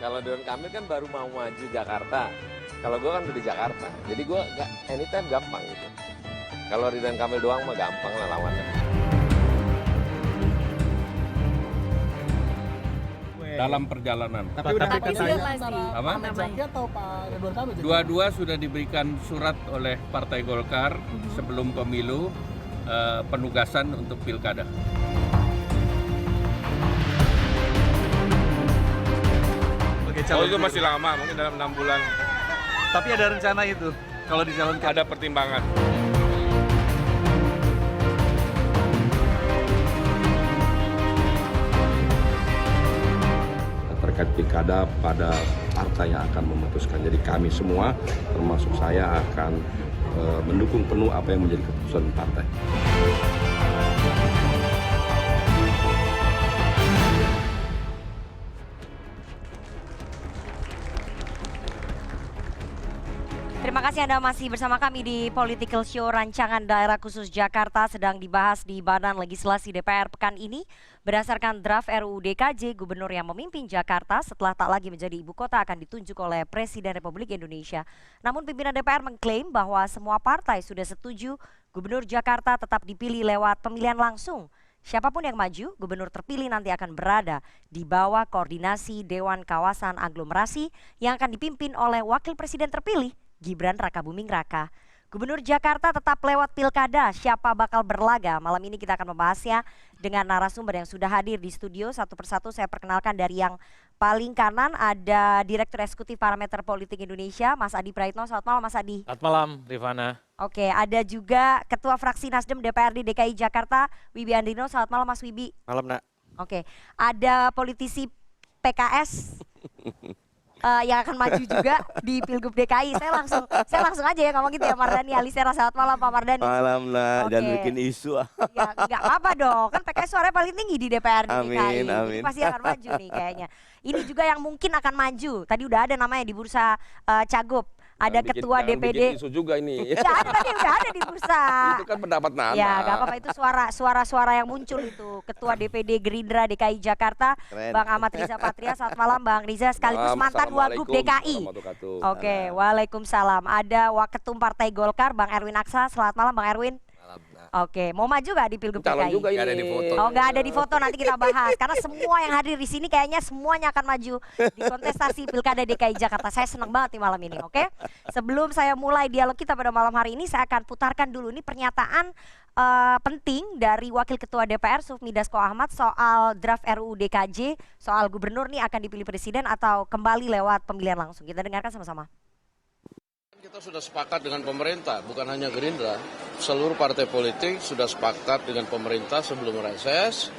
Kalau Ridwan Kamil kan baru mau maju Jakarta. Kalau gue kan udah di Jakarta. Jadi gue nggak anytime gampang gitu. Kalau Ridwan Kamil doang mah gampang lah lawannya. Dalam perjalanan. Tapi udah katanya Apa? Ahmad Zaki atau Pak Ridwan Kamil? Dua-dua sudah diberikan surat oleh Partai Golkar sebelum pemilu penugasan untuk pilkada. Oh itu masih lama, mungkin dalam 6 bulan. Tapi ada rencana itu kalau dicalonkan. Ada pertimbangan. Terkait pilkada pada partai yang akan memutuskan. Jadi kami semua, termasuk saya, akan mendukung penuh apa yang menjadi keputusan partai. Terima kasih Anda masih bersama kami di Political Show. Rancangan Daerah Khusus Jakarta sedang dibahas di Badan Legislasi DPR pekan ini. Berdasarkan draft RUU DKJ, gubernur yang memimpin Jakarta setelah tak lagi menjadi ibu kota akan ditunjuk oleh Presiden Republik Indonesia. Namun pimpinan DPR mengklaim bahwa semua partai sudah setuju gubernur Jakarta tetap dipilih lewat pemilihan langsung. Siapapun yang maju, gubernur terpilih nanti akan berada di bawah koordinasi Dewan Kawasan Aglomerasi yang akan dipimpin oleh Wakil Presiden terpilih, Gibran Rakabuming Raka. Gubernur Jakarta tetap lewat pilkada, siapa bakal berlaga? Malam ini kita akan membahasnya dengan narasumber yang sudah hadir di studio. Satu persatu saya perkenalkan dari yang paling kanan ada Direktur Eksekutif Parameter Politik Indonesia, Mas Adi Praitno. Selamat malam Mas Adi. Selamat malam Rifana. Oke, ada juga Ketua Fraksi Nasdem DPRD DKI Jakarta, Wibi Andrino. Selamat malam Mas Wibi. Malam nak. Oke, ada politisi PKS yang akan maju juga di Pilgub DKI. Saya langsung aja ya ngomong gitu ya, Mardhani Alisera. Selamat malam Pak Mardhani. Malam lah, Oke. dan bikin isu. Ya nggak apa-apa dong, kan PKS suaranya paling tinggi di DPR di DKI. Amin, Jadi amin. pasti akan maju nih kayaknya. Ini juga yang mungkin akan maju. Tadi udah ada namanya di bursa Cagup. Ada Ketua DPD. Bikin isu juga ini. Udah ada tadi, udah ada di bursa. Itu kan pendapat Nana. Ya nggak apa-apa, itu suara-suara yang muncul itu. Ketua DPD Gerindra DKI Jakarta, Keren. Bang Ahmad Riza Patria. Selamat malam Bang Riza, sekaligus mantan Wagub DKI. Oke, waalaikumsalam. Ada Waketum Partai Golkar, Bang Erwin Aksa. Selamat malam Bang Erwin. Oke, mau maju gak di Pilgub Calon DKI? juga ini. Nggak ada di foto. Oh nggak ada di foto, nanti kita bahas. Karena semua yang hadir di sini kayaknya semuanya akan maju di kontestasi Pilkada DKI Jakarta. Saya senang banget nih malam ini, oke? Sebelum saya mulai dialog kita pada malam hari ini, saya akan putarkan dulu nih pernyataan penting dari Wakil Ketua DPR Sufmi Dasko Ahmad soal draft RUU DKJ, soal gubernur nih akan dipilih presiden atau kembali lewat pemilihan langsung. Kita dengarkan sama-sama. Kita sudah sepakat dengan pemerintah, bukan hanya Gerindra. Seluruh partai politik sudah sepakat dengan pemerintah sebelum reses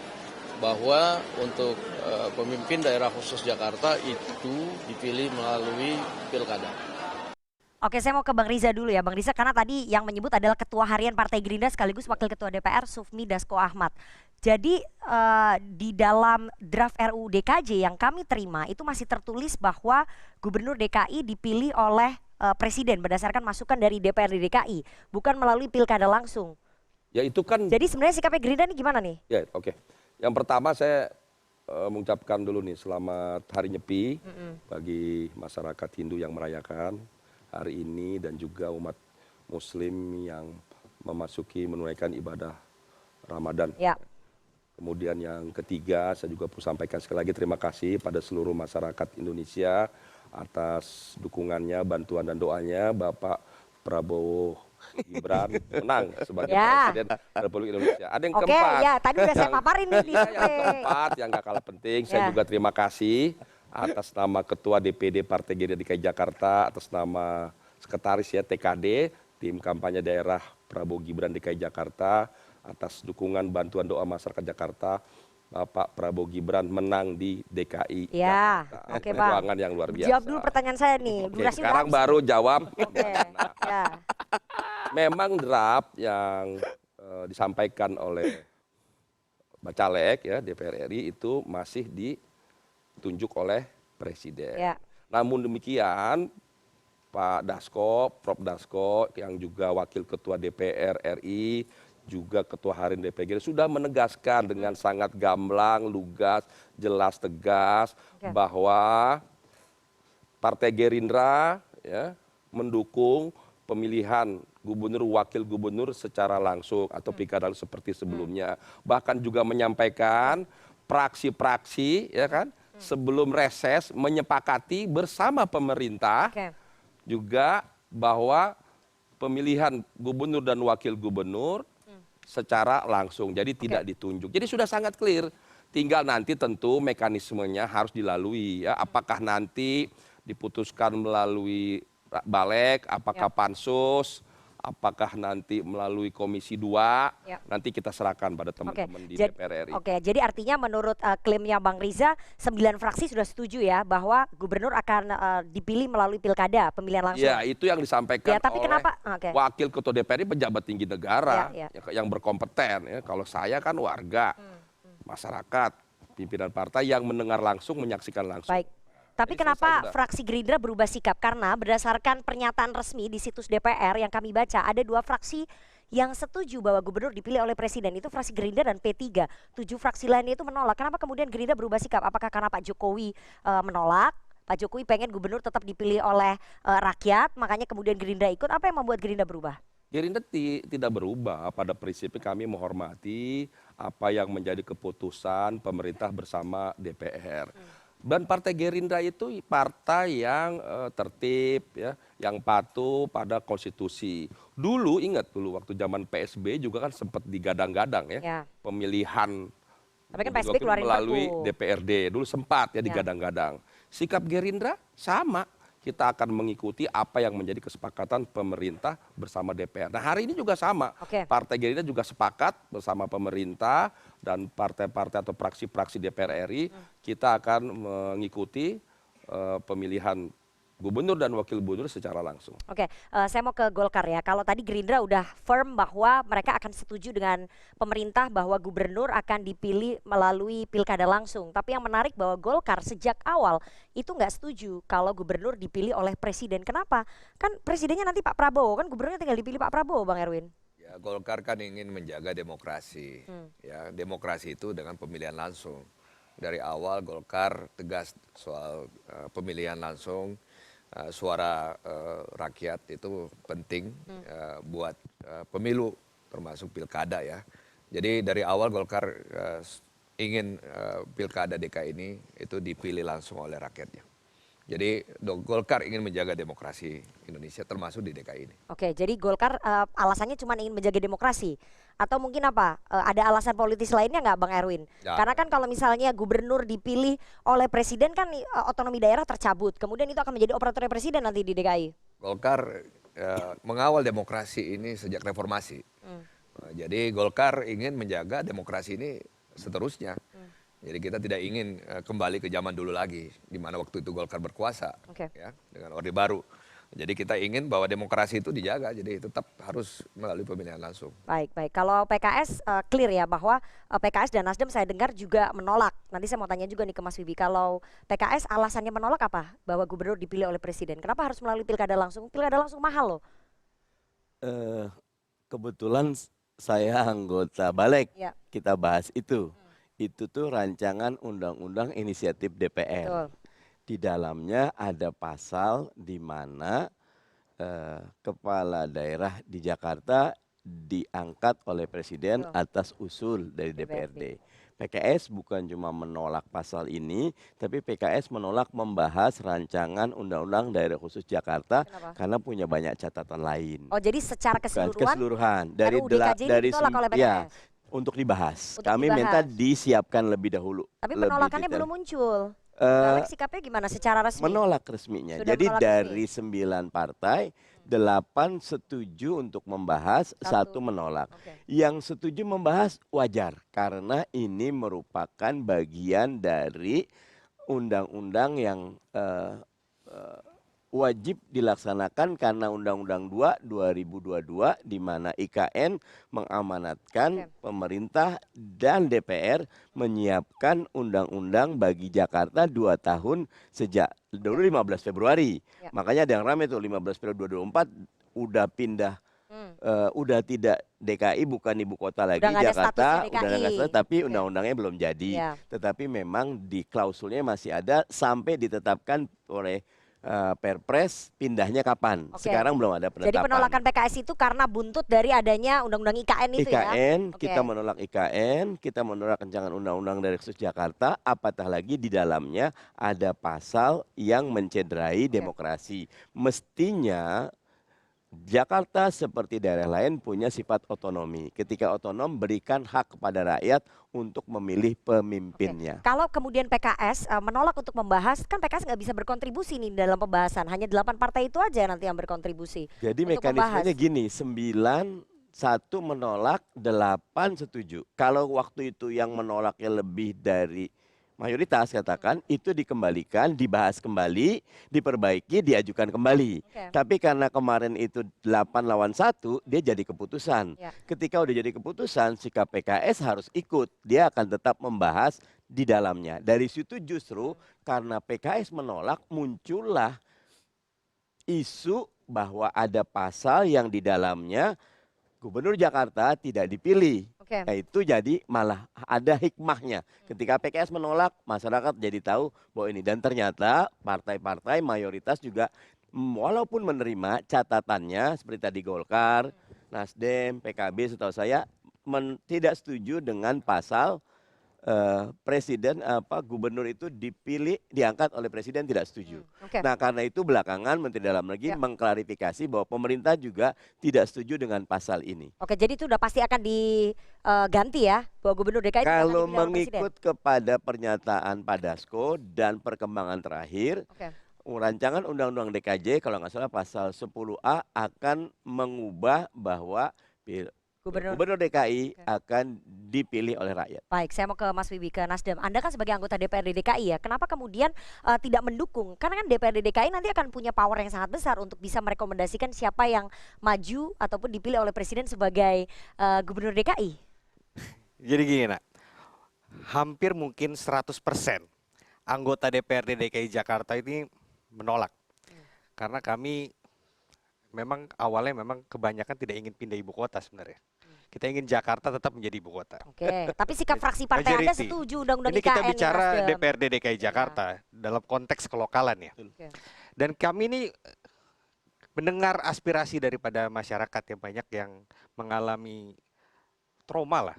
bahwa untuk pemimpin daerah khusus Jakarta itu dipilih melalui pilkada. Oke, saya mau ke Bang Riza dulu ya, Bang Riza, karena tadi yang menyebut adalah Ketua Harian Partai Gerindra sekaligus Wakil Ketua DPR Sufmi Dasko Ahmad. Jadi di dalam draft RUU DKJ yang kami terima itu masih tertulis bahwa Gubernur DKI dipilih oleh Presiden berdasarkan masukan dari DPRD DKI, bukan melalui pilkada langsung. Ya itu kan. Jadi sebenarnya sikapnya Gerindra ini gimana nih? Ya oke. Yang pertama saya mengucapkan dulu nih selamat Hari Nyepi bagi masyarakat Hindu yang merayakan hari ini dan juga umat Muslim yang menunaikan ibadah Ramadan. Ya. Kemudian yang ketiga saya juga perlu sampaikan sekali lagi terima kasih pada seluruh masyarakat Indonesia atas dukungannya, bantuan dan doanya Bapak Prabowo Gibran menang sebagai Presiden Republik Indonesia. Ada yang keempat. Ya tadi udah saya paparin nih di Yang keempat yang gak kalah penting, saya juga terima kasih atas nama Ketua DPD Partai Gerindra DKI Jakarta, atas nama Sekretaris ya TKD, Tim Kampanye Daerah Prabowo Gibran DKI Jakarta, atas dukungan bantuan doa masyarakat Jakarta. Bapak Prabowo Gibran menang di DKI. Ya, Jakarta. oke Bang. Perjuangan yang luar biasa. Jawab dulu pertanyaan saya nih. Oke, Durasi sekarang udah baru jawab. Oke, ya. Memang draft yang disampaikan oleh Bacalek ya DPR RI itu masih ditunjuk oleh Presiden. Ya. Namun demikian Pak Dasko, Prof Dasko yang juga Wakil Ketua DPR RI juga Ketua Harian DPG sudah menegaskan dengan sangat gamblang, lugas, jelas, tegas bahwa Partai Gerindra ya mendukung pemilihan gubernur, wakil gubernur secara langsung atau pilkada seperti sebelumnya. Bahkan juga menyampaikan praksi-praksi ya kan sebelum reses menyepakati bersama pemerintah juga bahwa pemilihan gubernur dan wakil gubernur secara langsung. Jadi tidak ditunjuk. Jadi sudah sangat clear. Tinggal nanti tentu mekanismenya harus dilalui ya. Apakah nanti diputuskan melalui Balek, apakah pansus, apakah nanti melalui Komisi 2, nanti kita serahkan pada teman-teman di DPR RI. Oke, jadi artinya menurut klaimnya Bang Riza, 9 fraksi sudah setuju ya bahwa gubernur akan dipilih melalui pilkada, pemilihan langsung. Ya, itu yang disampaikan tapi oleh kenapa? wakil ketua DPR RI, pejabat tinggi negara yang berkompeten. Ya. Kalau saya kan warga, masyarakat, pimpinan partai yang mendengar langsung, menyaksikan langsung. Baik. Tapi kenapa fraksi Gerindra berubah sikap? Karena berdasarkan pernyataan resmi di situs DPR yang kami baca, ada 2 fraksi yang setuju bahwa gubernur dipilih oleh presiden. Itu fraksi Gerindra dan P3. 7 fraksi lainnya itu menolak. Kenapa kemudian Gerindra berubah sikap? Apakah karena Pak Jokowi menolak? Pak Jokowi pengen gubernur tetap dipilih oleh rakyat, makanya kemudian Gerindra ikut. Apa yang membuat Gerindra berubah? Gerindra tidak berubah. Pada prinsipnya kami menghormati apa yang menjadi keputusan pemerintah bersama DPR. Dan Partai Gerindra itu partai yang tertib, ya, yang patuh pada konstitusi. Dulu ingat dulu waktu zaman PSB juga kan sempat digadang-gadang ya, pemilihan. Tapi kan PSB keluarin melalui Perpu. DPRD dulu sempat ya digadang-gadang. Sikap Gerindra sama. Kita akan mengikuti apa yang menjadi kesepakatan pemerintah bersama DPR. Nah hari ini juga sama. Partai Gerindra juga sepakat bersama pemerintah dan partai-partai atau praksi-praksi DPR RI. Kita akan mengikuti pemilihan gubernur dan wakil gubernur secara langsung. Oke, saya mau ke Golkar ya. Kalau tadi Gerindra udah firm bahwa mereka akan setuju dengan pemerintah bahwa gubernur akan dipilih melalui pilkada langsung. Tapi yang menarik bahwa Golkar sejak awal itu nggak setuju kalau gubernur dipilih oleh presiden. Kenapa? Kan presidennya nanti Pak Prabowo, kan gubernurnya tinggal dipilih Pak Prabowo, Bang Erwin. Ya, Golkar kan ingin menjaga demokrasi. Ya, demokrasi itu dengan pemilihan langsung. Dari awal Golkar tegas soal pemilihan langsung. Suara rakyat itu penting buat pemilu termasuk pilkada ya. Jadi dari awal Golkar ingin pilkada DKI ini itu dipilih langsung oleh rakyatnya. Jadi Golkar ingin menjaga demokrasi Indonesia termasuk di DKI ini. Oke, jadi Golkar alasannya cuma ingin menjaga demokrasi. Atau mungkin apa? Ada alasan politis lainnya nggak Bang Erwin? Ya. Karena kan kalau misalnya gubernur dipilih oleh presiden kan otonomi daerah tercabut. Kemudian itu akan menjadi operatornya presiden nanti di DKI. Golkar mengawal demokrasi ini sejak reformasi. Jadi Golkar ingin menjaga demokrasi ini seterusnya. Jadi kita tidak ingin kembali ke zaman dulu lagi, di mana waktu itu Golkar berkuasa ya, dengan Orde Baru. Jadi kita ingin bahwa demokrasi itu dijaga, jadi tetap harus melalui pemilihan langsung. Baik. Kalau PKS clear ya bahwa PKS dan Nasdem saya dengar juga menolak. Nanti saya mau tanya juga nih ke Mas Wibi. Kalau PKS alasannya menolak apa? Bahwa gubernur dipilih oleh presiden. Kenapa harus melalui pilkada langsung? Pilkada langsung mahal loh. Kebetulan saya anggota Balek. Kita bahas itu. Itu tuh rancangan undang-undang inisiatif DPR. Betul. Di dalamnya ada pasal di mana kepala daerah di Jakarta diangkat oleh presiden atas usul dari DPRD. PKS bukan cuma menolak pasal ini, tapi PKS menolak membahas rancangan undang-undang daerah khusus Jakarta. Kenapa? Karena punya banyak catatan lain. Oh jadi secara Keseluruhan dari ditolak oleh PKS? Ya, untuk dibahas. Untuk Kami minta disiapkan lebih dahulu. Tapi penolakannya belum muncul. Balek sikapnya gimana secara resmi? Menolak resminya. Sudah Jadi menolak dari 9 partai, 8 setuju untuk membahas, 1 menolak. Yang setuju membahas wajar karena ini merupakan bagian dari undang-undang yang wajib dilaksanakan karena Undang-Undang 2 2022 di mana IKN mengamanatkan pemerintah dan DPR menyiapkan undang-undang bagi Jakarta 2 tahun sejak dulu 15 Februari. Makanya ada yang ramai tuh 15 Februari 2024 udah pindah udah tidak DKI bukan ibu kota lagi Jakarta, udah nggak status, tapi undang-undangnya belum jadi. Tetapi memang di klausulnya masih ada sampai ditetapkan oleh Perpres pindahnya kapan. Oke. Sekarang belum ada penetapan. Jadi penolakan PKS itu karena buntut dari adanya undang-undang IKN itu ya? IKN, Oke. kita menolak IKN, kita menolak rancangan undang-undang Daerah Khusus Jakarta, apatah lagi di dalamnya ada pasal yang mencederai demokrasi. Mestinya Jakarta seperti daerah lain punya sifat otonomi. Ketika otonom berikan hak kepada rakyat untuk memilih pemimpinnya. Kalau kemudian PKS menolak untuk membahas, kan PKS nggak bisa berkontribusi nih dalam pembahasan. Hanya 8 partai itu aja nanti yang berkontribusi. Jadi untuk mekanismenya membahas. gini, 1 menolak, 8 setuju. Kalau waktu itu yang menolaknya lebih dari mayoritas katakan, itu dikembalikan, dibahas kembali, diperbaiki, diajukan kembali. Oke. Tapi karena kemarin itu 8 lawan 1, dia jadi keputusan. Ya. Ketika udah jadi keputusan, sikap PKS harus ikut. Dia akan tetap membahas di dalamnya. Dari situ justru karena PKS menolak, muncullah isu bahwa ada pasal yang di dalamnya Gubernur Jakarta tidak dipilih. Oke. Nah, itu jadi malah ada hikmahnya. Ketika PKS menolak, masyarakat jadi tahu bahwa ini. Dan ternyata partai-partai mayoritas juga walaupun menerima catatannya seperti tadi Golkar, Nasdem, PKB setahu saya tidak setuju dengan pasal presiden gubernur itu dipilih diangkat oleh presiden tidak setuju. Oke. Nah, karena itu belakangan Menteri Dalam Negeri mengklarifikasi bahwa pemerintah juga tidak setuju dengan pasal ini. Oke, jadi itu udah pasti akan diganti ya, bahwa Gubernur DKI itu akan Kalau dipilih oleh presiden. mengikut kepada pernyataan Pak Dasko dan perkembangan terakhir, Oke. rancangan Undang-Undang DKJ kalau nggak salah pasal 10A akan mengubah bahwa Gubernur DKI akan dipilih oleh rakyat. Baik, saya mau ke Mas Wibi, ke Nasdem. Anda kan sebagai anggota DPRD DKI ya, kenapa kemudian tidak mendukung? Karena kan DPRD DKI nanti akan punya power yang sangat besar untuk bisa merekomendasikan siapa yang maju ataupun dipilih oleh presiden sebagai Gubernur DKI. Jadi gini nak, hampir mungkin 100% anggota DPRD DKI Jakarta ini menolak. Karena kami memang awalnya memang kebanyakan tidak ingin pindah ibu kota sebenarnya. Kita ingin Jakarta tetap menjadi ibu kota. Oke, tapi sikap fraksi partai Anda Majority. setuju undang-undang Ini IKN kita nih, bicara Nasdem. DPRD DKI Jakarta dalam konteks kelokalan ya. Oke. Dan kami ini mendengar aspirasi daripada masyarakat yang banyak yang mengalami trauma lah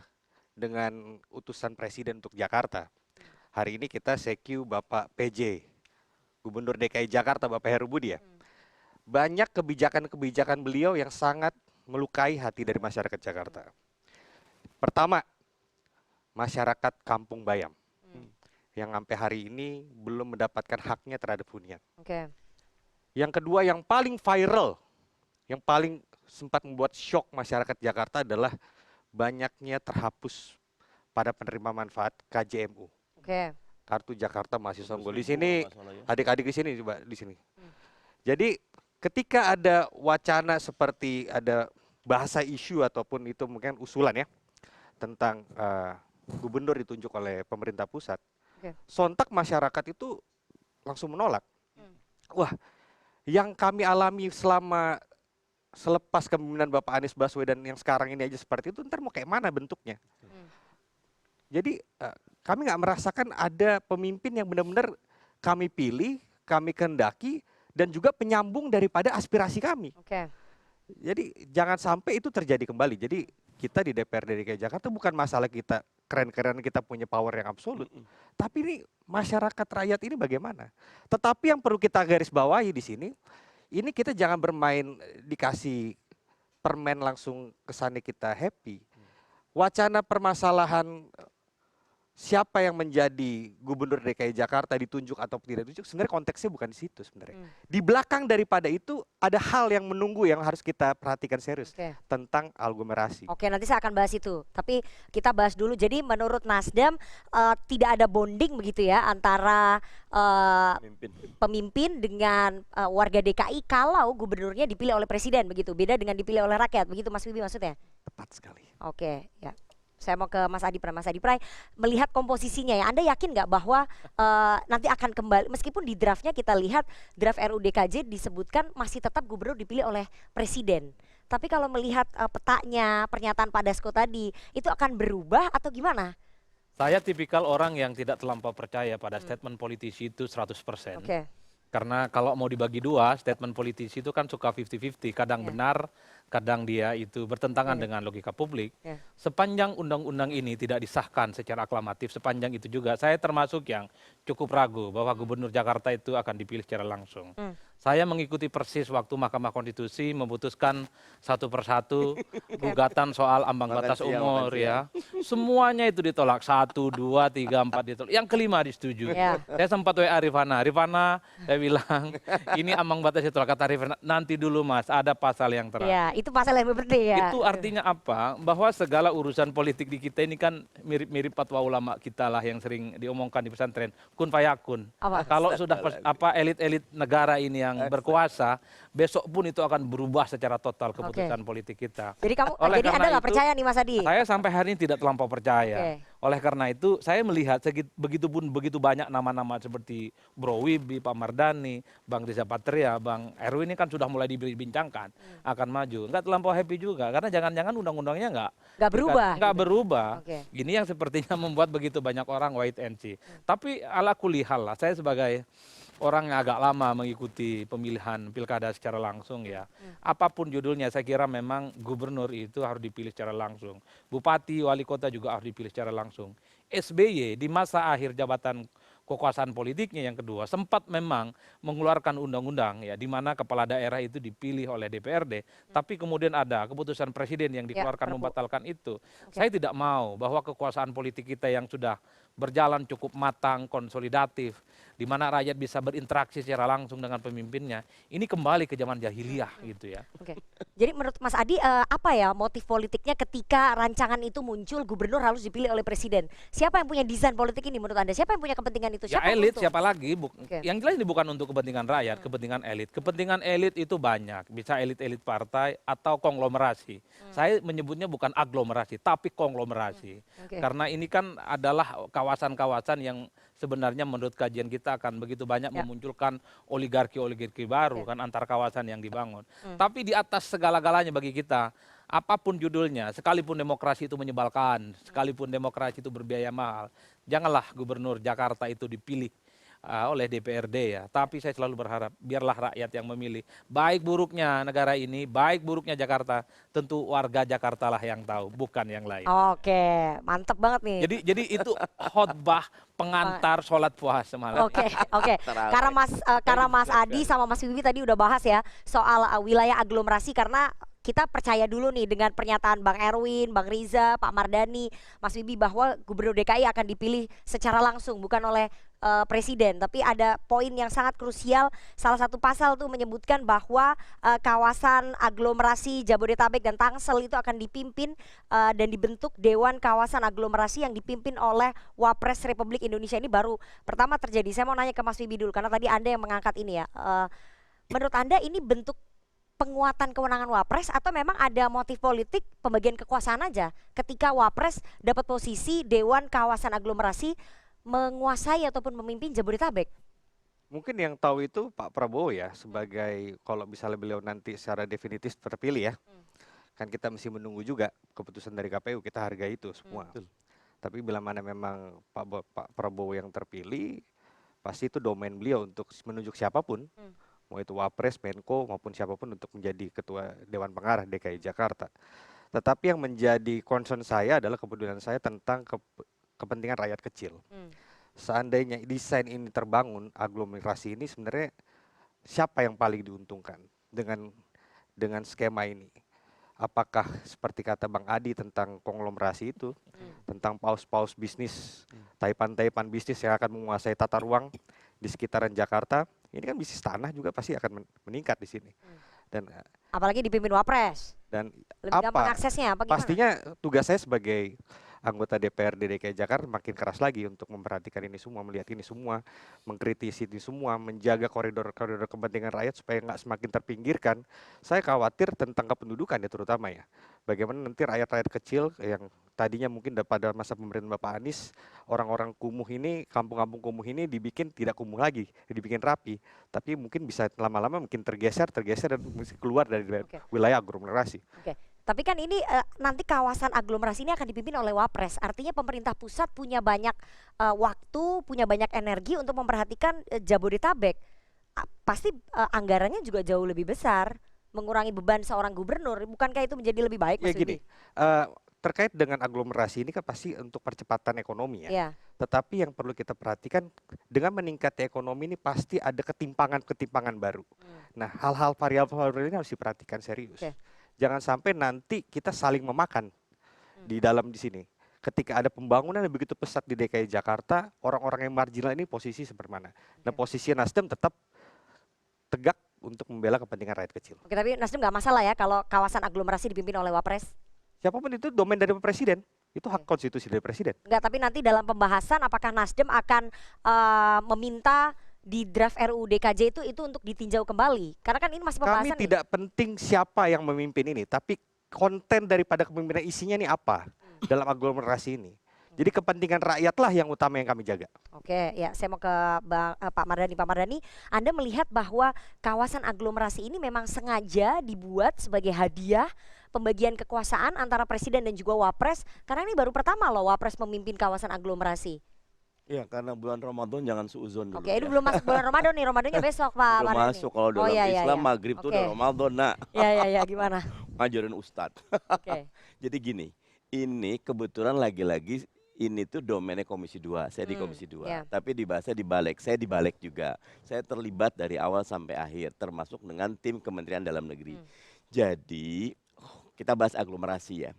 dengan utusan presiden untuk Jakarta. Hari ini kita CQ Bapak PJ, Gubernur DKI Jakarta Bapak Heru Budi ya. Banyak kebijakan-kebijakan beliau yang sangat melukai hati dari masyarakat Jakarta. Pertama, masyarakat Kampung Bayam yang sampai hari ini belum mendapatkan haknya terhadap hunian. Oke. Yang kedua yang paling viral, yang paling sempat membuat shock masyarakat Jakarta adalah banyaknya terhapus pada penerima manfaat KJMU. Oke. Kartu Jakarta Mahasiswa Unggul. Di sini adik-adik di sini coba di sini. Jadi ketika ada wacana seperti ada bahasa isu ataupun itu mungkin usulan ya tentang gubernur ditunjuk oleh pemerintah pusat, sontak masyarakat itu langsung menolak. Wah, yang kami alami selepas kepemimpinan Bapak Anies Baswedan yang sekarang ini aja seperti itu, ntar mau kayak mana bentuknya? Jadi kami nggak merasakan ada pemimpin yang benar-benar kami pilih, kami kehendaki, dan juga penyambung daripada aspirasi kami. Oke. Jadi jangan sampai itu terjadi kembali. Jadi kita di DPRD DKI Jakarta bukan masalah kita keren-keren kita punya power yang absolut. Tapi ini masyarakat rakyat ini bagaimana? Tetapi yang perlu kita garis bawahi di sini, ini kita jangan bermain dikasih permen langsung kesannya kita happy. Wacana permasalahan siapa yang menjadi Gubernur DKI Jakarta ditunjuk atau tidak ditunjuk, sebenarnya konteksnya bukan di situ sebenarnya. Di belakang daripada itu ada hal yang menunggu yang harus kita perhatikan serius tentang aglomerasi. Oke, nanti saya akan bahas itu. Tapi kita bahas dulu. Jadi menurut Nasdem tidak ada bonding begitu ya antara pemimpin dengan warga DKI kalau gubernurnya dipilih oleh presiden begitu. Beda dengan dipilih oleh rakyat. Begitu Mas Wibi maksudnya? Tepat sekali. Oke, ya. Saya mau ke Mas Adi Pray. Mas Adi Pray, melihat komposisinya ya, Anda yakin nggak bahwa nanti akan kembali, meskipun di draftnya kita lihat draft RUU DKJ disebutkan masih tetap gubernur dipilih oleh presiden. Tapi kalau melihat petanya, pernyataan Pak Dasko tadi, itu akan berubah atau gimana? Saya tipikal orang yang tidak terlampau percaya pada statement politisi itu 100%. Oke. Karena kalau mau dibagi dua, statement politisi itu kan suka 50-50, kadang benar, kadang dia itu bertentangan dengan logika publik. Sepanjang undang-undang ini tidak disahkan secara aklamatif, sepanjang itu juga saya termasuk yang cukup ragu bahwa Gubernur Jakarta itu akan dipilih secara langsung. Saya mengikuti persis waktu Mahkamah Konstitusi memutuskan satu persatu gugatan soal ambang batas umur ya. Semuanya itu ditolak, 1, 2, 3, 4 ditolak. Yang kelima disetujui. Saya sempat WA Rifana, saya bilang ini ambang batas ditolak. Kata Rifana, nanti dulu Mas, ada pasal yang terang. Ya, itu pasal yang penting ya. Itu artinya apa? Bahwa segala urusan politik di kita ini kan mirip-mirip fatwa ulama kita lah yang sering diomongkan di pesantren. Kun fayakun. Kalau sudah elit-elit negara ini yang berkuasa, besok pun itu akan berubah secara total keputusan politik kita. Jadi Anda nggak percaya nih Mas Adi? Saya sampai hari ini tidak terlampau percaya. Oleh karena itu saya melihat begitu banyak nama-nama seperti Bro Wibi, Pak Mardani, Bang Riza Patria, Bang Erwin ini kan sudah mulai dibincangkan akan maju. Nggak terlampau happy juga karena jangan-jangan undang-undangnya nggak berubah. Ini yang sepertinya membuat begitu banyak orang wait and see. Tapi ala kulihal lah, saya sebagai orang yang agak lama mengikuti pemilihan pilkada secara langsung ya. Apapun judulnya saya kira memang gubernur itu harus dipilih secara langsung. Bupati, wali kota juga harus dipilih secara langsung. SBY di masa akhir jabatan kekuasaan politiknya yang kedua sempat memang mengeluarkan undang-undang ya di mana kepala daerah itu dipilih oleh DPRD, tapi kemudian ada keputusan presiden yang dikeluarkan membatalkan itu. Saya tidak mau bahwa kekuasaan politik kita yang sudah berjalan cukup matang, konsolidatif, di mana rakyat bisa berinteraksi secara langsung dengan pemimpinnya, ini kembali ke zaman jahiliyah gitu ya. Jadi menurut Mas Adi apa ya motif politiknya ketika rancangan itu muncul gubernur harus dipilih oleh presiden? Siapa yang punya desain politik ini menurut Anda? Siapa yang punya kepentingan itu? Ya elit, siapa lagi? Yang jelas ini bukan untuk kepentingan rakyat, kepentingan elit. Kepentingan elit itu banyak, bisa elit-elit partai atau konglomerasi. Saya menyebutnya bukan aglomerasi, tapi konglomerasi. Karena ini kan adalah kawasan-kawasan yang sebenarnya menurut kajian kita akan begitu banyak memunculkan oligarki-oligarki baru kan antar kawasan yang dibangun. Tapi di atas segala-galanya bagi kita, apapun judulnya, sekalipun demokrasi itu menyebalkan, sekalipun demokrasi itu berbiaya mahal, janganlah gubernur Jakarta itu dipilih oleh DPRD ya. Tapi saya selalu berharap biarlah rakyat yang memilih. Baik buruknya negara ini, baik buruknya Jakarta, tentu warga Jakarta lah yang tahu, bukan yang lain. Oke, mantep banget nih. Jadi itu khotbah pengantar sholat puasa malam. Oke. Karena Mas Adi sama Mas Wibi tadi udah bahas ya soal wilayah aglomerasi karena kita percaya dulu nih dengan pernyataan Bang Erwin, Bang Riza, Pak Mardani, Mas Wibi bahwa Gubernur DKI akan dipilih secara langsung bukan oleh presiden. Tapi ada poin yang sangat krusial, salah satu pasal tuh menyebutkan bahwa kawasan aglomerasi Jabodetabek dan Tangsel itu akan dipimpin dan dibentuk Dewan Kawasan Aglomerasi yang dipimpin oleh Wapres Republik Indonesia. Ini baru pertama terjadi. Saya mau nanya ke Mas Wibi dulu karena tadi Anda yang mengangkat ini ya. Menurut Anda ini bentuk penguatan kewenangan Wapres atau memang ada motif politik pembagian kekuasaan aja ketika Wapres dapat posisi Dewan Kawasan Aglomerasi menguasai ataupun memimpin Jabodetabek? Mungkin yang tahu itu Pak Prabowo ya sebagai kalau misalnya beliau nanti secara definitif terpilih ya. Kan kita mesti menunggu juga keputusan dari KPU, kita hargai itu semua. Tapi bila mana memang Pak Prabowo yang terpilih, pasti itu domain beliau untuk menunjuk siapapun. Mau itu Wapres, Menko maupun siapapun untuk menjadi ketua Dewan Pengarah DKI Jakarta. Tetapi yang menjadi concern saya adalah kepedulian saya tentang kepentingan rakyat kecil. Seandainya desain ini terbangun, aglomerasi ini sebenarnya siapa yang paling diuntungkan dengan skema ini? Apakah seperti kata Bang Adi tentang konglomerasi itu, tentang paus-paus bisnis, taipan-taipan bisnis yang akan menguasai tata ruang di sekitaran Jakarta? Ini kan bisnis tanah juga pasti akan meningkat di sini. Dan apalagi dipimpin Wapres. Dan lebih gampang aksesnya apa gimana? Pastinya tugas saya sebagai anggota DPRD DKI Jakarta makin keras lagi untuk memperhatikan ini semua, melihat ini semua, mengkritisi ini semua, menjaga koridor-koridor kepentingan rakyat supaya nggak semakin terpinggirkan. Saya khawatir tentang kependudukan ya terutama ya. Bagaimana nanti rakyat-rakyat kecil yang tadinya mungkin pada masa pemerintahan Bapak Anies, orang-orang kumuh ini, kampung-kampung kumuh ini dibikin tidak kumuh lagi, dibikin rapi. Tapi mungkin bisa lama-lama mungkin tergeser dan mesti keluar dari wilayah aglomerasi. Tapi kan ini nanti kawasan aglomerasi ini akan dipimpin oleh Wapres. Artinya pemerintah pusat punya banyak waktu, punya banyak energi untuk memperhatikan Jabodetabek. pasti anggarannya juga jauh lebih besar, mengurangi beban seorang gubernur. Bukankah itu menjadi lebih baik, Mas Gini, Widi? terkait dengan aglomerasi ini kan pasti untuk percepatan ekonomi ya. Iya. Tetapi yang perlu kita perhatikan dengan meningkatnya ekonomi ini pasti ada ketimpangan-ketimpangan baru. Nah, hal-hal variabel ini harus diperhatikan serius. Jangan sampai nanti kita saling memakan di sini. Ketika ada pembangunan yang begitu pesat di DKI Jakarta, orang-orang yang marginal ini posisi seperti mana? Nah, posisi Nasdem tetap tegak untuk membela kepentingan rakyat kecil. Oke, tapi Nasdem nggak masalah ya kalau kawasan aglomerasi dipimpin oleh Wapres? Siapapun itu domain dari presiden, itu hak konstitusi dari presiden. Enggak, tapi nanti dalam pembahasan apakah Nasdem akan meminta di draft RUU DKJ itu untuk ditinjau kembali? Karena kan ini masih pembahasan. Kami tidak penting siapa yang memimpin ini, tapi konten daripada kepemimpinan isinya ini apa dalam aglomerasi ini. Jadi kepentingan rakyatlah yang utama yang kami jaga. Oke, ya saya mau ke Pak Mardhani. Pak Mardhani, Anda melihat bahwa kawasan aglomerasi ini memang sengaja dibuat sebagai hadiah pembagian kekuasaan antara presiden dan juga wapres, karena ini baru pertama loh wapres memimpin kawasan aglomerasi. Ya, karena bulan Ramadan jangan suuzon dulu. Oke, ini belum masuk bulan Ramadan nih, Ramadannya besok Pak Belum Mardhani. masuk, kalau dalam Islam maghrib tuh udah Ramadan, nak. Ya, gimana? Ngajarin Ustadz. Oke. Jadi gini, ini kebetulan lagi-lagi ini tuh domainnya Komisi 2, saya di Komisi 2. Tapi dibahasnya di Balik, saya di Balik juga. Saya terlibat dari awal sampai akhir, termasuk dengan tim Kementerian Dalam Negeri. Jadi kita bahas aglomerasi ya.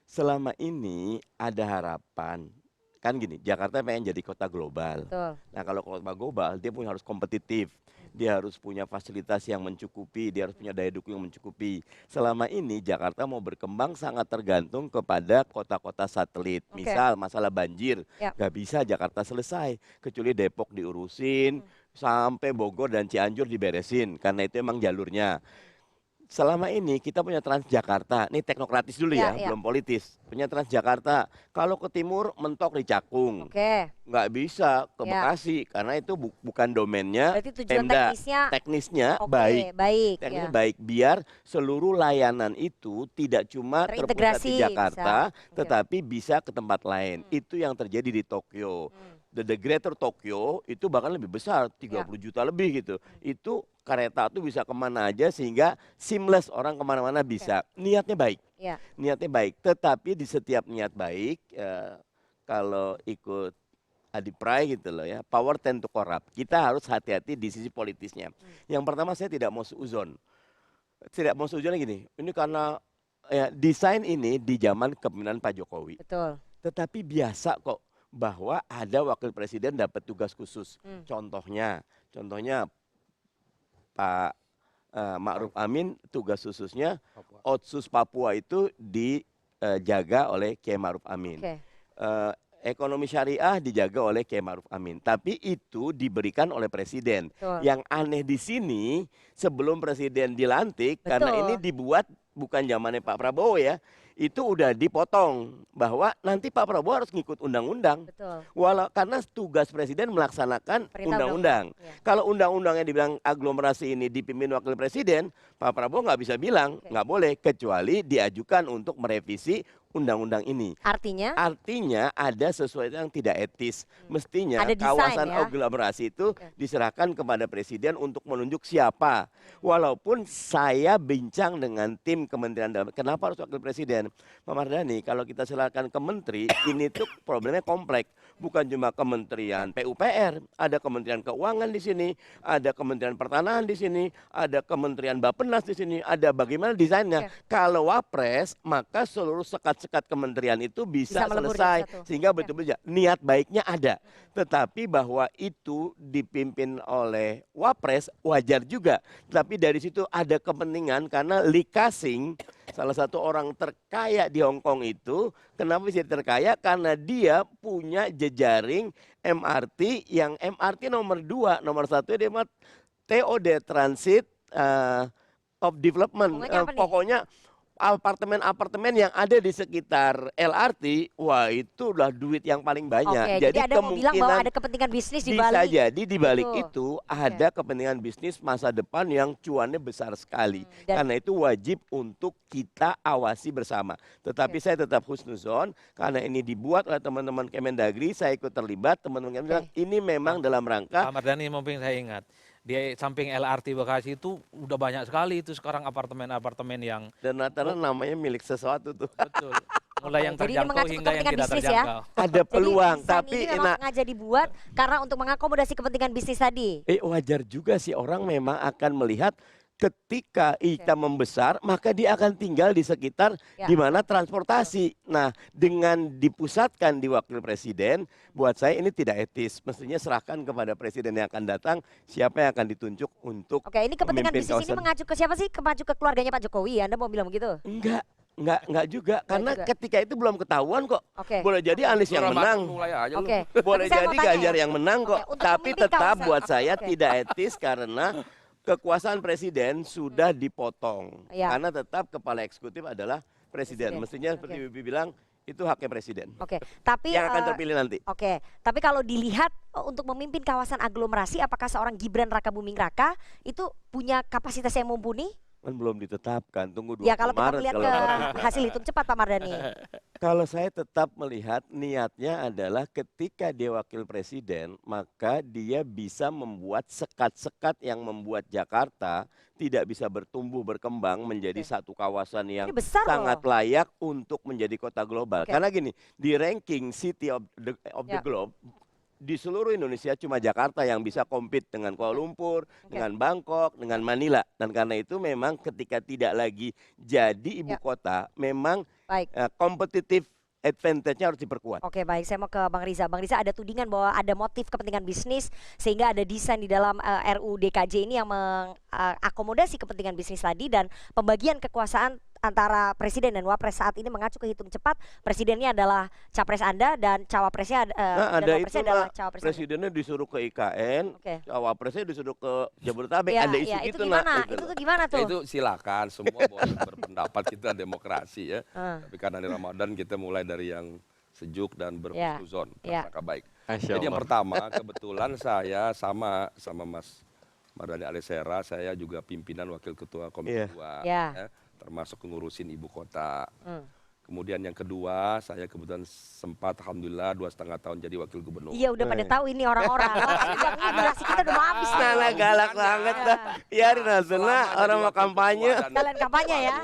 Selama ini ada harapan, kan gini, Jakarta pengen jadi kota global. Betul. Nah kalau kota global, dia harus kompetitif. Dia harus punya fasilitas yang mencukupi, dia harus punya daya dukung yang mencukupi. Selama ini Jakarta mau berkembang sangat tergantung kepada kota-kota satelit. Misal masalah banjir, nggak bisa Jakarta selesai. Kecuali Depok diurusin, sampai Bogor dan Cianjur diberesin. Karena itu emang jalurnya. Selama ini kita punya Transjakarta, ini teknokratis dulu ya, belum politis. Punya Transjakarta, kalau ke timur mentok di Cakung, nggak bisa ke Bekasi karena itu bukan domainnya Pemda. Teknisnya baik, teknisnya baik, biar seluruh layanan itu tidak cuma terpusat di Jakarta, tetapi bisa ke tempat lain. Itu yang terjadi di Tokyo. The Greater Tokyo itu bahkan lebih besar, 30 juta lebih gitu. Itu kereta tuh bisa kemana aja sehingga seamless, orang kemana-mana bisa. Niatnya baik, niatnya baik. Tetapi di setiap niat baik, kalau ikut Adi Pray gitu loh ya, power tend to corrupt. Kita harus hati-hati di sisi politisnya. Yang pertama saya tidak mau suuzon. Tidak mau suuzon gini, ini karena desain ini di zaman kepemimpinan Pak Jokowi. Betul. Tetapi biasa kok bahwa ada wakil presiden dapat tugas khusus. Contohnya Pak Ma'ruf Amin tugas khususnya Otsus Papua itu dijaga oleh Kiai Ma'ruf Amin. Ekonomi syariah dijaga oleh Kiai Ma'ruf Amin. Tapi itu diberikan oleh presiden. Yang aneh di sini sebelum presiden dilantik, karena ini dibuat bukan zamannya Pak Prabowo ya, itu udah dipotong bahwa nanti Pak Prabowo harus ngikut undang-undang. Walau karena tugas presiden melaksanakan undang-undang. Kalau undang-undangnya dibilang aglomerasi ini dipimpin wakil presiden, Pak Prabowo nggak bisa bilang nggak boleh kecuali diajukan untuk merevisi undang-undang ini. Artinya ada sesuatu yang tidak etis. Mestinya kawasan aglomerasi itu diserahkan kepada presiden untuk menunjuk siapa. Walaupun saya bincang dengan tim Kementerian Dalam, kenapa harus wakil presiden? Pak Mardhani, kalau kita serahkan ke menteri, ini tuh problemnya kompleks. Bukan cuma Kementerian PUPR, ada Kementerian Keuangan di sini, ada Kementerian Pertanahan di sini, ada Kementerian Bappenas di sini, ada bagaimana desainnya. Kalau Wapres, maka seluruh sekat-sekat kementerian itu bisa selesai. Sehingga betul-betul niat baiknya ada. Tetapi bahwa itu dipimpin oleh Wapres, wajar juga. Tapi dari situ ada kepentingan karena Lee Ka-shing, salah satu orang terkaya di Hong Kong itu, kenapa bisa terkaya? Karena dia punya jejaring MRT yang MRT nomor 2, nomor 1 dia TOD Transit of Development. Pokoknya apartemen-apartemen yang ada di sekitar LRT, wah itu udah duit yang paling banyak. Jadi ada mau bilang bahwa ada kepentingan bisnis di balik. Bisa jadi di balik itu ada kepentingan bisnis masa depan yang cuannya besar sekali. Karena itu wajib untuk kita awasi bersama. Tetapi saya tetap husnuzon karena ini dibuat oleh teman-teman Kemendagri, saya ikut terlibat, teman-teman Kemendagri bilang ini memang dalam rangka. Pak Mardhani, mungkin saya ingat. di samping LRT Bekasi itu udah banyak sekali itu sekarang apartemen-apartemen yang Dan rata-rata namanya milik sesuatu tuh. betul. Mulai yang Jadi ini terjangkau mengacu hingga yang kepentingan tidak bisnis ya? terjangkau. Ada peluang, Jadi desain tapi ini memang sengaja dibuat karena untuk mengakomodasi kepentingan bisnis tadi. wajar juga sih orang memang akan melihat ketika kita membesar, maka dia akan tinggal di sekitar Ya. di mana transportasi. Nah, dengan dipusatkan di wakil presiden, buat saya ini tidak etis. Mestinya serahkan kepada presiden yang akan datang, siapa yang akan ditunjuk untuk Oke, ini kepentingan memimpin bisnis ini kawasan. mengacu ke siapa sih? Mengacu ke keluarganya Pak Jokowi, Anda mau bilang begitu? Enggak juga, karena juga. ketika itu belum ketahuan kok. Oke. Boleh jadi Anies yang menang. Mulai aja lu. Oke. Boleh Tapi saya jadi mau tanya Ganjar ya. yang menang kok. Oke, untuk Tapi memimpin tetap kawasan. buat saya Oke. tidak etis karena kekuasaan presiden sudah dipotong. Ya. Karena tetap kepala eksekutif adalah presiden. Presiden. Mestinya seperti Bibi bilang, itu haknya presiden. Oke, tapi Yang akan terpilih nanti. Oke, tapi kalau dilihat untuk memimpin kawasan aglomerasi, apakah seorang Gibran Rakabuming Raka itu punya kapasitas yang mumpuni? Kan belum ditetapkan, tunggu 20 Ya kalau kita Maret. melihat kalau ke mau. hasil hitung cepat Pak Mardhani. Kalau saya tetap melihat niatnya adalah ketika dia wakil presiden, maka dia bisa membuat sekat-sekat yang membuat Jakarta tidak bisa bertumbuh berkembang menjadi satu kawasan yang Ini besar sangat loh. layak untuk menjadi kota global. Oke. Karena gini, di ranking City of the Ya. Globe di seluruh Indonesia cuma Jakarta yang bisa compete dengan Kuala Lumpur, dengan Bangkok, dengan Manila. Dan karena itu memang ketika tidak lagi jadi ibu Ya. kota, memang Baik. kompetitif advantage-nya harus diperkuat. Oke, baik, saya mau ke Bang Riza. Bang Riza, ada tudingan bahwa ada motif kepentingan bisnis sehingga ada desain di dalam RUU DKJ ini yang mengakomodasi kepentingan bisnis tadi dan pembagian kekuasaan antara presiden dan wapres saat ini mengacu ke hitung cepat. Presidennya adalah capres Anda dan cawapresnya Nah, dan ada itu wapresnya adalah Nak, cawapres Anda. presidennya disuruh ke IKN, Oke. cawapresnya disuruh ke Jabodetabek. Ya, Ada isu ya, itu gitu, gimana? Nak. Itu tuh gimana tuh? Itu silakan, semua boleh berpendapat, kita demokrasi ya. Tapi karena di Ramadan kita mulai dari yang sejuk dan Ya. berhusnuzon, Ya. prasangka baik. Masya Jadi yang Allah. pertama, kebetulan saya sama Mas Mardhani Alisera, saya juga pimpinan wakil ketua Komisi Iya. 2, Ya. ya, termasuk ngurusin ibu kota. Hmm. Kemudian yang kedua, saya kebetulan sempat alhamdulillah 2,5 tahun jadi wakil gubernur. Iya, udah pada tahu ini orang-orang. Bang, ini durasi kita udah mau habis nih. Nala galak banget dah. Biarin Nasrullah, orang mau kampanye. Kalian kampanye ya.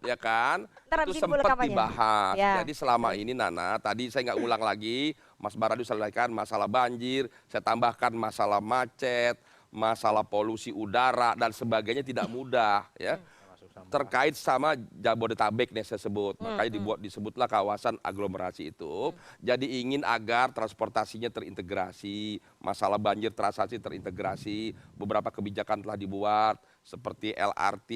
Ya kan? Ntar Itu habis ini boleh sempat kampanye. dibahas. Ya. Jadi selama ini Nana, tadi saya nggak ulang lagi, Mas Baradu selesaikan masalah banjir, saya tambahkan masalah macet, masalah polusi udara dan sebagainya tidak mudah ya. Terkait sama Jabodetabek nih saya sebut, makanya disebutlah kawasan aglomerasi itu. Jadi ingin agar transportasinya terintegrasi, masalah banjir transportasi terintegrasi, beberapa kebijakan telah dibuat seperti LRT,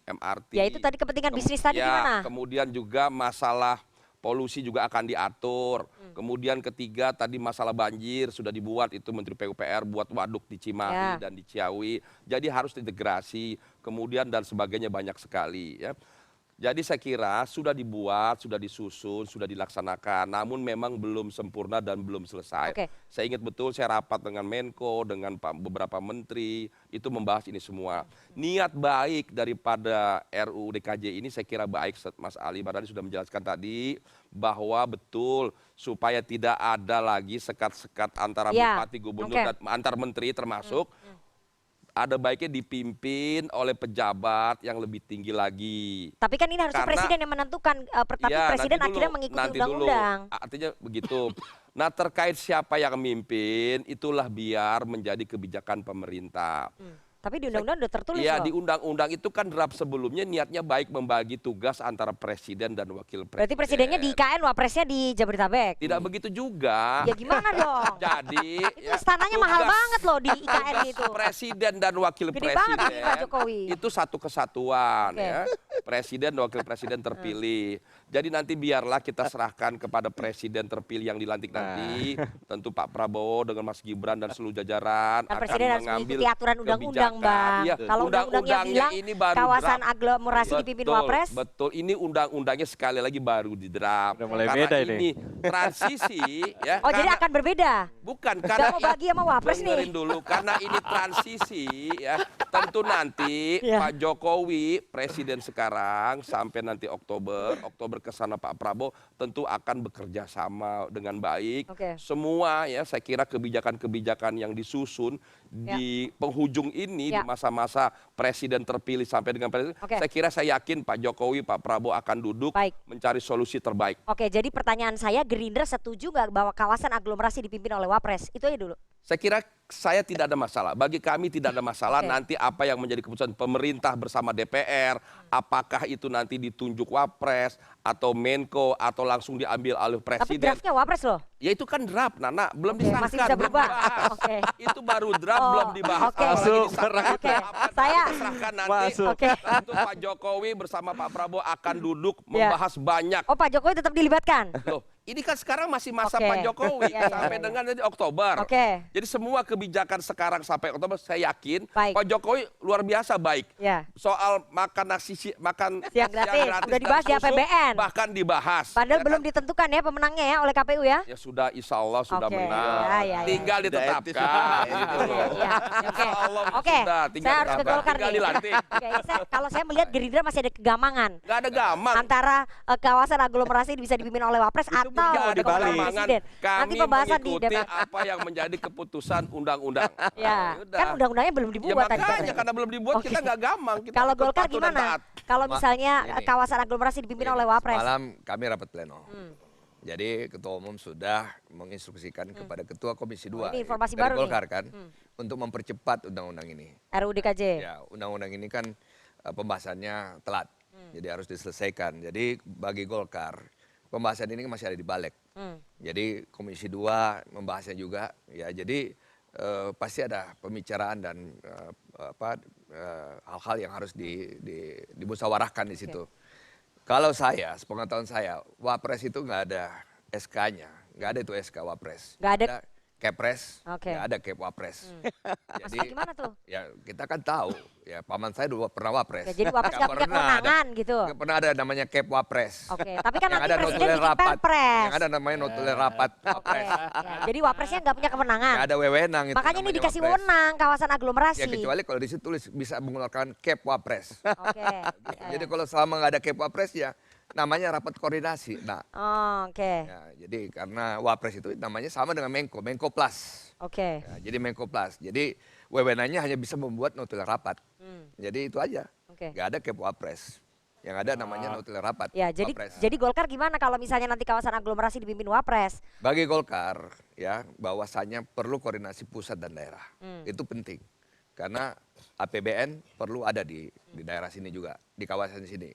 MRT. Ya itu tadi kepentingan bisnis tadi gimana? Kemudian juga masalah polusi juga akan diatur. Kemudian ketiga tadi masalah banjir sudah dibuat, itu Menteri PUPR buat waduk di Cimahi dan di Ciawi. Jadi harus integrasi, kemudian dan sebagainya banyak sekali ya. Jadi saya kira sudah dibuat, sudah disusun, sudah dilaksanakan, namun memang belum sempurna dan belum selesai. Oke. Saya ingat betul saya rapat dengan Menko, dengan beberapa menteri, itu membahas ini semua. Niat baik daripada RUU DKJ ini saya kira baik, Mas Ali Mardhani sudah menjelaskan tadi, bahwa betul supaya tidak ada lagi sekat-sekat antara bupati, gubernur, dan antar menteri termasuk, ada baiknya dipimpin oleh pejabat yang lebih tinggi lagi. Tapi kan ini harusnya presiden yang menentukan, tapi Ya, presiden nanti dulu, akhirnya mengikuti nanti dulu. undang-undang. Artinya begitu. Nah terkait siapa yang memimpin, itulah biar menjadi kebijakan pemerintah. Tapi di undang-undang udah tertulis Ya loh. di undang-undang itu kan draft sebelumnya niatnya baik membagi tugas antara presiden dan wakil presiden. Berarti presidennya di IKN, wapresnya di Jabodetabek. Tidak begitu juga. Ya gimana dong? Jadi Itu istananya mahal banget loh di IKN itu. Presiden dan wakil Gede banget presiden ini Pak Jokowi. itu satu kesatuan Oke. ya. Presiden dan wakil presiden terpilih. Jadi nanti biarlah kita serahkan kepada presiden terpilih yang dilantik nanti. Tentu Pak Prabowo dengan Mas Gibran dan seluruh jajaran Kan akan presiden harus mengambil mengikuti aturan undang-undang, kebijakan. Bang. Iya, Kalau undang-undangnya bilang ini baru kawasan draft. aglomerasi dipimpin wapres. Betul, ini undang-undangnya sekali lagi baru di draft. Udah mulai Karena beda ini. transisi ya. Oh jadi akan berbeda? Bukan, Gak karena mau bagi sama wapres dengerin nih. dulu, karena ini transisi ya. Tentu nanti Ya. Pak Jokowi presiden sekarang sampai nanti Oktober berkesan Pak Prabowo tentu akan bekerja sama dengan baik. Semua ya saya kira kebijakan-kebijakan yang disusun di penghujung ini di masa-masa presiden terpilih sampai dengan presiden, saya yakin Pak Jokowi, Pak Prabowo akan duduk mencari solusi terbaik. Oke, jadi pertanyaan saya, Gerindra setuju nggak bahwa kawasan aglomerasi dipimpin oleh Wapres? Itu aja dulu. Saya kira saya tidak ada masalah. Bagi kami tidak ada masalah nanti apa yang menjadi keputusan pemerintah bersama DPR, apakah itu nanti ditunjuk Wapres atau Menko atau langsung diambil oleh Presiden. Tapi draftnya Wapres loh. Ya itu kan draft, Nana, belum disahkan. Masih bisa berubah. Itu baru draft, belum dibahas. Saya serahkan nanti. Tentu Pak Jokowi bersama Pak Prabowo akan duduk membahas banyak. Oh, Pak Jokowi tetap dilibatkan? Loh, ini kan sekarang masih masa Pak Jokowi sampai dengan nanti Oktober. Jadi semua kebijakan sekarang sampai Oktober saya yakin Pak Jokowi luar biasa baik. Soal makan nasi makan siang gratis sudah dibahas di APBN. Bahkan dibahas. Padahal belum ditentukan ya pemenangnya ya oleh KPU ya. Ya sudah, insya Allah sudah menang. Tinggal ditetapkan. Oke, saya harus ke Golkar nih. Kalau saya melihat Gerindra masih ada kegamangan. Gak ada gamang. Antara kawasan aglomerasi bisa dipimpin oleh Wapres atau Presiden. Nanti pembahasan di DPR. Apa yang menjadi keputusan undang-undang. Ya, kan undang-undangnya belum dibuat tadi. Makanya karena belum dibuat kita nggak gamang. Kalau Golkar gimana? Kalau misalnya kawasan aglomerasi dipimpin oleh Wapres. Malam kami rapat pleno. Jadi Ketua Umum sudah menginstruksikan kepada Ketua Komisi 2 ini informasi dari baru Golkar kan untuk mempercepat undang-undang ini. RUU DKJ. Ya, undang-undang ini kan pembahasannya telat. Jadi harus diselesaikan. Jadi bagi Golkar pembahasan ini masih ada di balik. Jadi Komisi 2 membahasnya juga. Ya, jadi pasti ada pembicaraan dan hal-hal yang harus dimusyawarahkan di situ. Kalau saya, sepengetahuan saya, Wapres itu nggak ada SK-nya, nggak ada itu SK Wapres. Nggak ada Kepres, nggak ada Kep Wapres. Jadi gimana tuh? Ya kita kan tahu, ya paman saya dulu pernah Wapres. Ya, jadi Wapres nggak punya kewenangan gitu. Nggak pernah ada namanya Kep Wapres. Tapi kan nanti Presiden bikin Perpres. Yang ada namanya notulen rapat Wapres. Jadi Wapresnya nggak punya kewenangan. Nggak ada wewenang itu. Makanya ini dikasih wewenang kawasan aglomerasi. Ya kecuali kalau di situ tulis bisa mengeluarkan Kep Wapres. Jadi kalau selama nggak ada Kep Wapres ya namanya rapat koordinasi. Nah, ya, jadi karena Wapres itu namanya sama dengan Menko, Menko Plus. Ya, jadi Menko Plus. Jadi wewenangnya hanya bisa membuat notulen rapat. Jadi itu aja. Nggak ada Kep Wapres. Yang ada namanya notulen rapat. Ya, jadi Golkar gimana kalau misalnya nanti kawasan aglomerasi dipimpin Wapres? Bagi Golkar ya bahwasannya perlu koordinasi pusat dan daerah. Itu penting. Karena APBN perlu ada di daerah sini juga, di kawasan sini.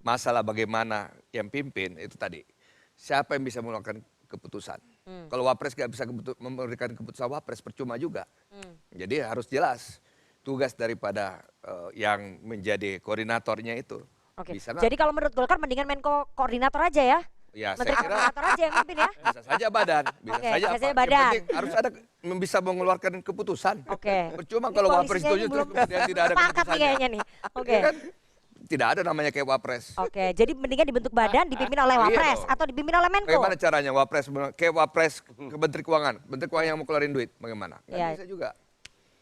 Masalah bagaimana yang pimpin itu tadi, siapa yang bisa mengeluarkan keputusan. Kalau Wapres nggak bisa memberikan keputusan Wapres, percuma juga. Jadi harus jelas tugas daripada yang menjadi koordinatornya itu. Jadi kalau menurut Golkar mendingan Menko koordinator aja ya? Ya, Menteri koordinator aja yang mimpin ya? Bisa saja badan, bisa saja apa. Yang penting harus ada bisa mengeluarkan keputusan. Percuma kalau Wapres itu kemudian tidak ada keputusannya. Kayaknya nih. Kan tidak ada namanya kayak Wapres. Jadi mendingan dibentuk badan dipimpin oleh Wapres atau dipimpin oleh Menko. Bagaimana caranya Wapres kayak Wapres ke Menteri Keuangan yang mau keluarin duit, bagaimana? Nggak bisa juga.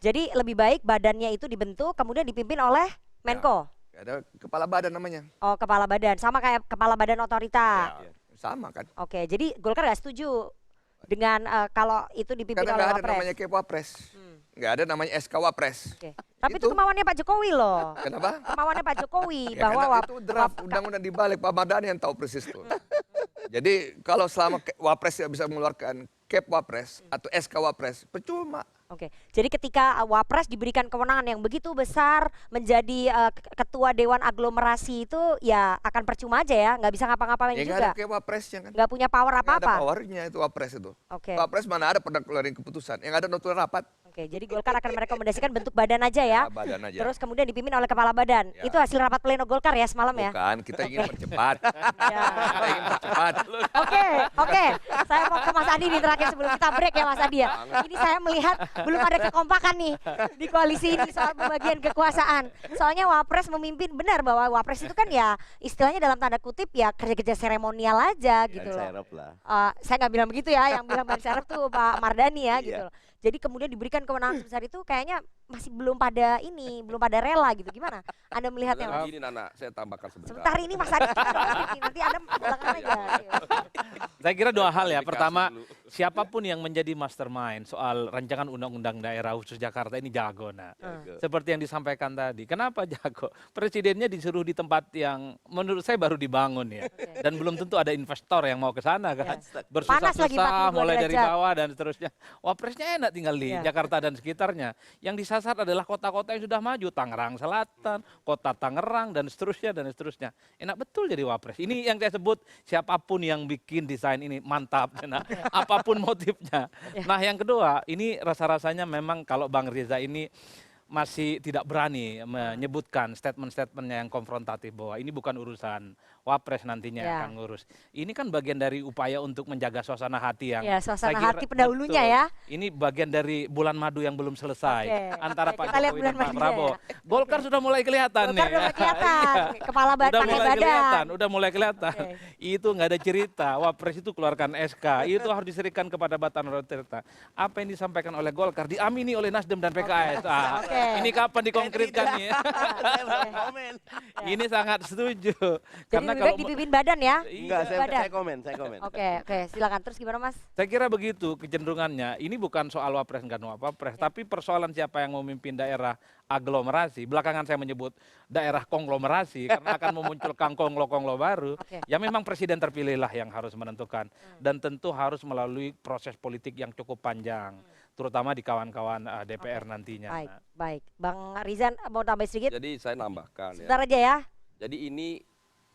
Jadi lebih baik badannya itu dibentuk kemudian dipimpin oleh Menko. Ada kepala badan namanya. Oh, kepala badan, sama kayak kepala badan otorita. Sama kan. Jadi Golkar nggak setuju dengan kalau itu dipimpin oleh Wapres. Karena nggak ada namanya kayak Wapres. Nggak ada namanya SK Wapres. Tapi itu kemauannya Pak Jokowi loh. Kenapa? Kemauannya Pak Jokowi ya, bahwa itu draft undang-undang di balik, Pak Mardhani yang tahu persis tuh. Jadi kalau selama Wapres tidak bisa mengeluarkan Kep Wapres atau SK Wapres, percuma. Jadi ketika Wapres diberikan kewenangan yang begitu besar menjadi ketua Dewan Aglomerasi itu ya akan percuma aja ya, nggak bisa ngapa-ngapain juga. Nggak ada kayak Wapresnya kan. Nggak punya power apa-apa. Nggak ada powernya itu Wapres itu. Wapres mana ada pernah keluarin keputusan, yang ada notulen rapat. Jadi Golkar akan merekomendasikan bentuk badan aja ya. Badan aja. Terus kemudian dipimpin oleh kepala badan. Itu hasil rapat pleno Golkar ya semalam ya? Bukan, kita ingin percepat. Kita ingin percepat. Oke. Saya mau ke Mas Adi nih terakhir sebelum kita break ya Mas Adi ya. Ini saya melihat belum ada kekompakan nih di koalisi ini soal pembagian kekuasaan. Soalnya Wapres memimpin, benar bahwa Wapres itu kan ya istilahnya dalam tanda kutip ya kerja-kerja seremonial aja gitu loh. Saya nggak bilang begitu ya, yang bilang ban serep tuh Pak Mardhani ya gitu loh. Jadi kemudian diberikan kewenangan sebesar itu kayaknya masih belum pada rela gitu. Gimana Anda melihatnya? Begini Nana, saya tambahkan sebentar. Sebentar ini Mas Adi nanti Anda belakangan aja. Saya kira dua hal ya. Pertama, siapapun yang menjadi mastermind soal rancangan undang-undang daerah khusus Jakarta ini jago. Nah, seperti yang disampaikan tadi. Kenapa jago? Presidennya disuruh di tempat yang menurut saya baru dibangun ya. Dan belum tentu ada investor yang mau ke sana kan. Bersusah-susah mulai dari bawah dan seterusnya. Wapresnya enak tinggal di Jakarta dan sekitarnya. Yang disasar adalah kota-kota yang sudah maju, Tangerang Selatan, Kota Tangerang dan seterusnya dan seterusnya. Enak betul jadi wapres. Ini yang saya sebut siapapun yang bikin desain ini mantap. Nah, apapun motifnya. Nah, yang kedua, ini rasa-rasanya memang kalau Bang Riza ini masih tidak berani menyebutkan statement-statementnya yang konfrontatif bahwa ini bukan urusan wapres nantinya yang akan ngurus. Ini kan bagian dari upaya untuk menjaga suasana hati yang suasana hati pendahulunya ya. Ini bagian dari bulan madu yang belum selesai antara Pak Jokowi dan Pak Prabowo. Golkar sudah mulai kelihatan nih. Sudah kelihatan. Kepala badan udah mulai kelihatan. Itu nggak ada cerita. Wapres itu keluarkan SK. Itu harus diserikan kepada Batan Rotirta. Apa yang disampaikan oleh Golkar diamini oleh Nasdem dan PKS. Ini kapan dikonkretkan nih? Ini sangat setuju. Karena kalau dipimpin badan ya? Enggak, saya komen. Oke, silakan. Terus gimana Mas? Saya kira begitu kecenderungannya. Ini bukan soal wapres nggak wapres, tapi persoalan siapa yang memimpin daerah aglomerasi. Belakangan saya menyebut daerah konglomerasi karena akan memunculkan konglo-konglo baru. Ya memang presiden terpilihlah yang harus menentukan dan tentu harus melalui proses politik yang cukup panjang. Terutama di kawan-kawan DPR nantinya. Baik. Bang Rizan mau tambah sedikit? Jadi saya nambahkan Sebentar aja ya. Jadi ini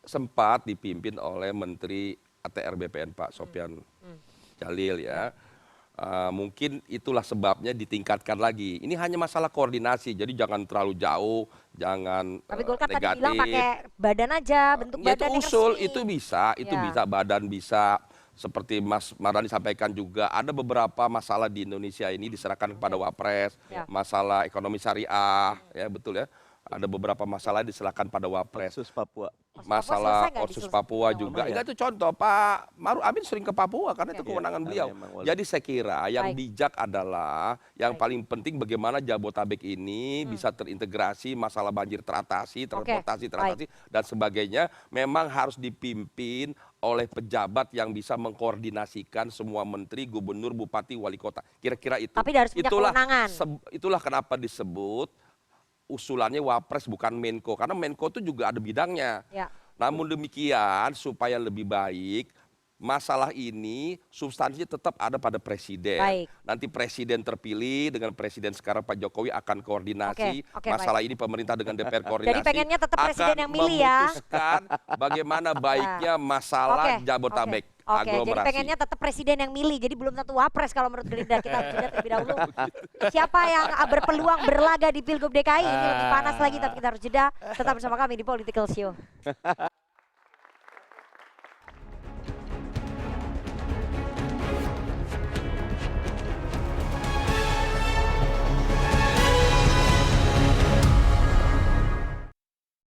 sempat dipimpin oleh Menteri ATR BPN Pak Sofyan Djalil ya. Mungkin itulah sebabnya ditingkatkan lagi. Ini hanya masalah koordinasi, jadi jangan terlalu jauh, jangan Tapi Golkar negatif. tadi bilang pakai badan aja, bentuk Ya, badan itu usul, itu bisa, badan bisa. Seperti Mas Mardhani sampaikan juga, ada beberapa masalah di Indonesia ini diserahkan kepada Wapres, masalah ekonomi syariah, ya betul ya. Ada beberapa masalah diserahkan pada Wapres. Otsus Papua. Masalah Otsus Papua juga. Itu contoh, Pak Maruf Amin sering ke Papua karena itu kewenangan beliau. Jadi saya kira yang bijak adalah, yang paling penting bagaimana Jabotabek ini bisa terintegrasi, masalah banjir teratasi, transportasi teratasi, dan sebagainya. Memang harus dipimpin oleh pejabat yang bisa mengkoordinasikan semua menteri, gubernur, bupati, wali kota. Kira-kira itu. Tapi harus punya kewenangan. Itulah kenapa disebut usulannya Wapres bukan Menko, karena Menko itu juga ada bidangnya. Namun demikian supaya lebih baik, masalah ini substansinya tetap ada pada presiden. Nanti presiden terpilih dengan presiden sekarang Pak Jokowi akan koordinasi. Masalah ini pemerintah dengan DPR koordinasi. Jadi pengennya tetap presiden yang milih ya. Memutuskan bagaimana baiknya masalah Jabotabek. Jadi pengennya tetap presiden yang milih. Jadi belum tentu wapres kalau menurut Gerindra. Kita harus jeda terlebih dahulu. Siapa yang berpeluang berlaga di Pilgub DKI ini lebih panas lagi, tapi kita harus jeda. Tetap bersama kami di Political Show.